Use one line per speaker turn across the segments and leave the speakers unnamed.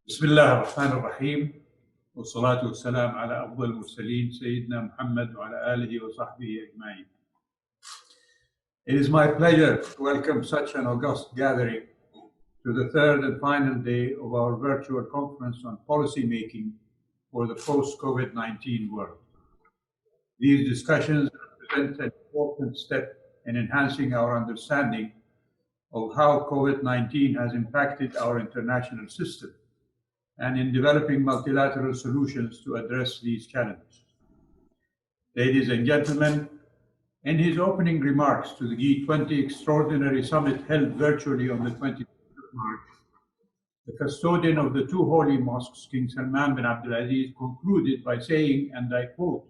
بسم الله الرحمن الرحيم والصلاة والسلام على أفضل المرسلين سيدنا محمد وعلى آله وصحبه أجمعين. It is my pleasure to welcome such an august gathering to the third and final day of our virtual conference on policy making for the post-COVID-19 world. These discussions represent an important step in enhancing our understanding of how COVID-19 has impacted our international system and in developing multilateral solutions to address these challenges. Ladies and gentlemen, in his opening remarks to the G20 Extraordinary Summit held virtually on the 25th of March, the custodian of the two holy mosques, King Salman bin Abdulaziz, concluded by saying, and I quote,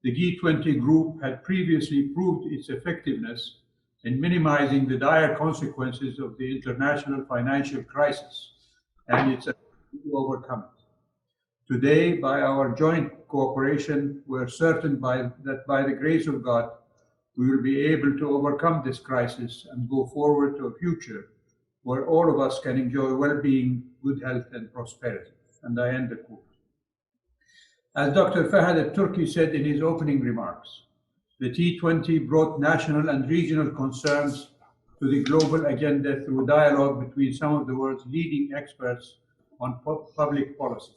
"The G20 group had previously proved its effectiveness in minimizing the dire consequences of the international financial crisis and its ability to overcome it. Today, by our joint cooperation, we're certain that by the grace of God, we will be able to overcome this crisis and go forward to a future where all of us can enjoy well-being, good health, and prosperity." And I end the quote. As Dr. Fahad al-Turki said in his opening remarks, the T20 brought national and regional concerns to the global agenda through dialogue between some of the world's leading experts on public policy.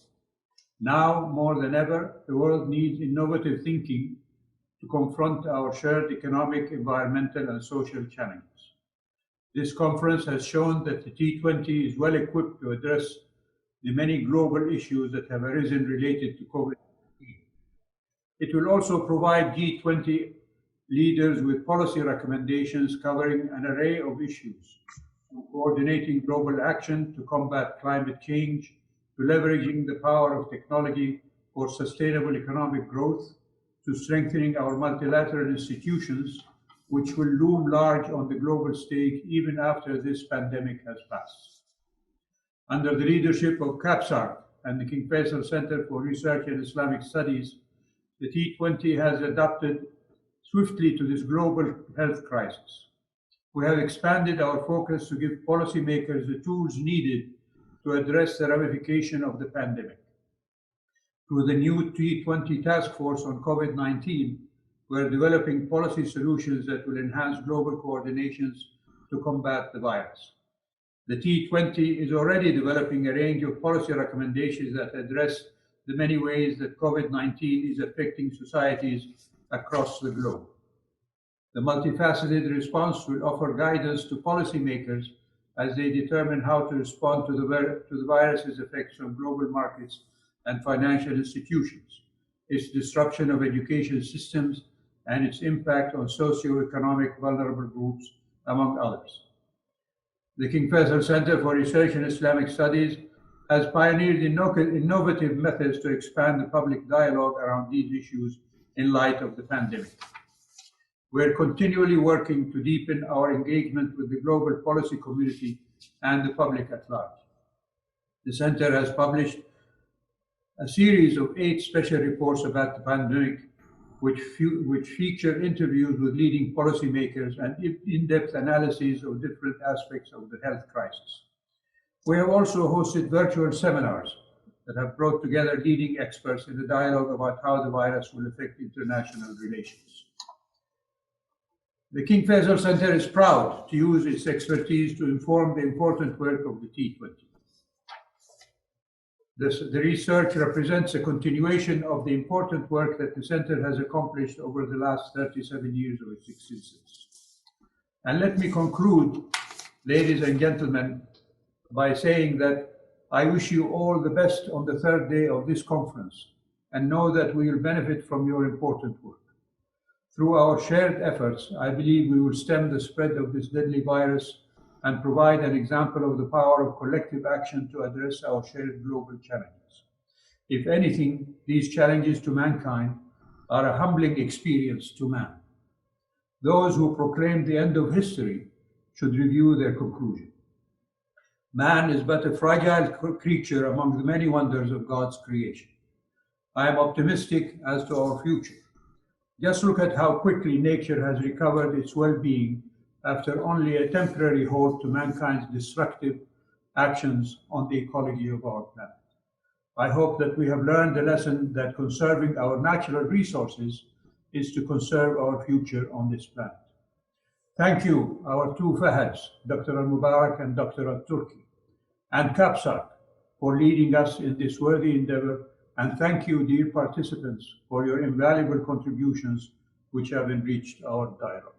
Now, more than ever, the world needs innovative thinking to confront our shared economic, environmental, and social challenges. This conference has shown that the T20 is well equipped to address the many global issues that have arisen related to COVID-19. It will also provide G20 leaders with policy recommendations covering an array of issues, from coordinating global action to combat climate change, to leveraging the power of technology for sustainable economic growth, to strengthening our multilateral institutions, which will loom large on the global stage even after this pandemic has passed. Under the leadership of KFCRIS and the King Faisal Center for Research and Islamic Studies, the T20 has adapted swiftly to this global health crisis. We have expanded our focus to give policymakers the tools needed to address the ramification of the pandemic. Through the new T20 task force on COVID-19, we're developing policy solutions that will enhance global coordinations to combat the virus. The T20 is already developing a range of policy recommendations that address the many ways that COVID-19 is affecting societies across the globe. The multifaceted response will offer guidance to policymakers as they determine how to respond to the virus's effects on global markets and financial institutions, its disruption of education systems, and its impact on socio-economic vulnerable groups, among others. The King Faisal Center for Research and Islamic Studies has pioneered innovative methods to expand the public dialogue around these issues in light of the pandemic. We're continually working to deepen our engagement with the global policy community and the public at large. The Center has published a series of 8 special reports about the pandemic, which feature interviews with leading policymakers and in-depth analyses of different aspects of the health crisis. We have also hosted virtual seminars that have brought together leading experts in a dialogue about how the virus will affect international relations. The King Faisal Center is proud to use its expertise to inform the important work of the T20. The research represents a continuation of the important work that the Center has accomplished over the last 37 years of its existence. And let me conclude, ladies and gentlemen, by saying that I wish you all the best on the third day of this conference, and know that we will benefit from your important work. Through our shared efforts, I believe we will stem the spread of this deadly virus and provide an example of the power of collective action to address our shared global challenges. If anything, these challenges to mankind are a humbling experience to man. Those who proclaim the end of history should review their conclusion. Man is but a fragile creature among the many wonders of God's creation. I am optimistic as to our future. Just look at how quickly nature has recovered its well-being after only a temporary halt to mankind's destructive actions on the ecology of our planet. I hope that we have learned the lesson that conserving our natural resources is to conserve our future on this planet. Thank you, our two Fahads, Dr. Al-Mubarak and Dr. Al-Turki, and KFCRIS for leading us in this worthy endeavor. And thank you, dear participants, for your invaluable contributions which have enriched our dialogue.